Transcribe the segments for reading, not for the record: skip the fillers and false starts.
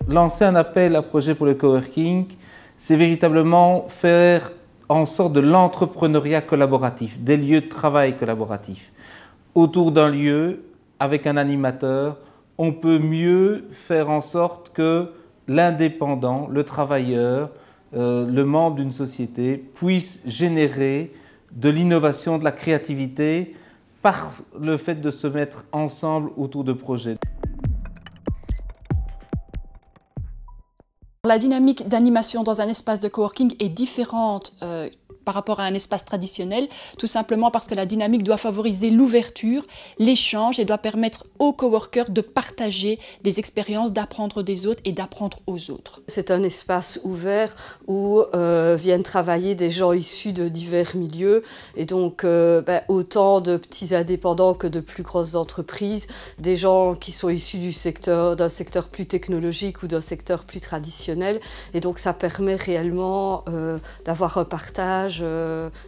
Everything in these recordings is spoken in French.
Lancer un appel à projet pour le coworking, c'est véritablement faire en sorte de l'entrepreneuriat collaboratif, des lieux de travail collaboratifs. Autour d'un lieu, avec un animateur, on peut mieux faire en sorte que l'indépendant, le travailleur, le membre d'une société puisse générer de l'innovation, de la créativité par le fait de se mettre ensemble autour de projets. La dynamique d'animation dans un espace de coworking est différente par rapport à un espace traditionnel, tout simplement parce que la dynamique doit favoriser l'ouverture, l'échange et doit permettre aux coworkers de partager des expériences, d'apprendre des autres et d'apprendre aux autres. C'est un espace ouvert où viennent travailler des gens issus de divers milieux et donc autant de petits indépendants que de plus grosses entreprises, des gens qui sont issus d'un secteur plus technologique ou d'un secteur plus traditionnel et donc ça permet réellement d'avoir un partage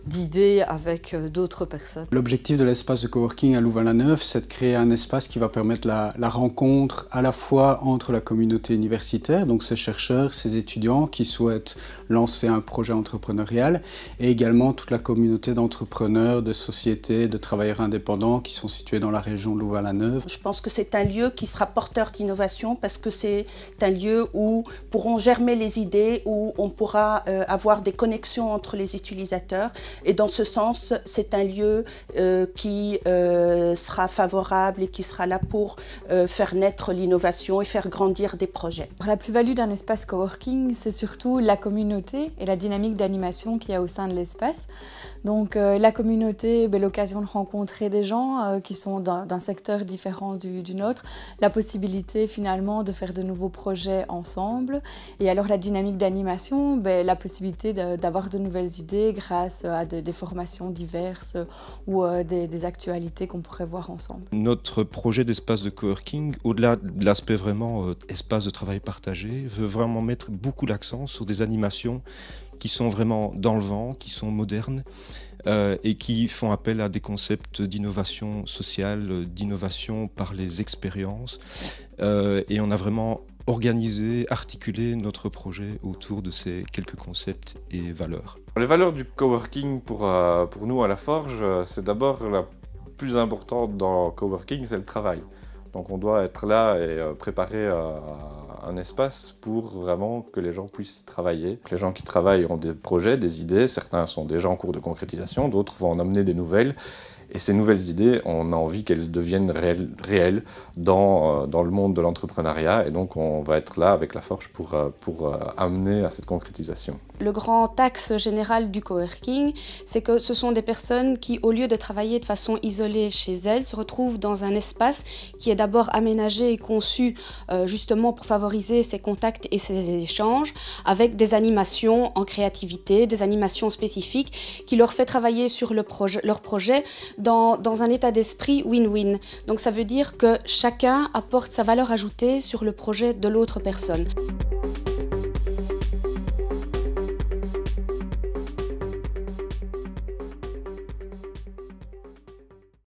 d'idées avec d'autres personnes. L'objectif de l'espace de coworking à Louvain-la-Neuve, c'est de créer un espace qui va permettre la rencontre à la fois entre la communauté universitaire, donc ces chercheurs, ces étudiants qui souhaitent lancer un projet entrepreneurial, et également toute la communauté d'entrepreneurs, de sociétés, de travailleurs indépendants qui sont situés dans la région de Louvain-la-Neuve. Je pense que c'est un lieu qui sera porteur d'innovation parce que c'est un lieu où pourront germer les idées, où on pourra avoir des connexions entre les utilisateurs. Et dans ce sens, c'est un lieu qui sera favorable et qui sera là pour faire naître l'innovation et faire grandir des projets. La plus-value d'un espace coworking, c'est surtout la communauté et la dynamique d'animation qu'il y a au sein de l'espace. Donc la communauté, l'occasion de rencontrer des gens qui sont d'un secteur différent du nôtre, la possibilité finalement de faire de nouveaux projets ensemble. Et alors la dynamique d'animation, la possibilité d'avoir de nouvelles idées grâce à des formations diverses ou des actualités qu'on pourrait voir ensemble. Notre projet d'espace de coworking, au-delà de l'aspect vraiment espace de travail partagé, veut vraiment mettre beaucoup l'accent sur des animations qui sont vraiment dans le vent, qui sont modernes et qui font appel à des concepts d'innovation sociale, d'innovation par les expériences. Et on a vraiment organisé, articulé notre projet autour de ces quelques concepts et valeurs. Les valeurs du coworking pour nous à La Forge, c'est d'abord la plus importante dans le coworking, c'est le travail. Donc on doit être là et préparer un espace pour vraiment que les gens puissent travailler. Les gens qui travaillent ont des projets, des idées, certains sont déjà en cours de concrétisation, d'autres vont en amener des nouvelles. Et ces nouvelles idées, on a envie qu'elles deviennent réelles dans le monde de l'entrepreneuriat. Et donc on va être là avec La Forge pour amener à cette concrétisation. Le grand axe général du coworking, c'est que ce sont des personnes qui, au lieu de travailler de façon isolée chez elles, se retrouvent dans un espace qui est d'abord aménagé et conçu justement pour favoriser ces contacts et ces échanges, avec des animations en créativité, des animations spécifiques qui leur fait travailler sur leur projet dans un état d'esprit win-win. Donc ça veut dire que chacun apporte sa valeur ajoutée sur le projet de l'autre personne.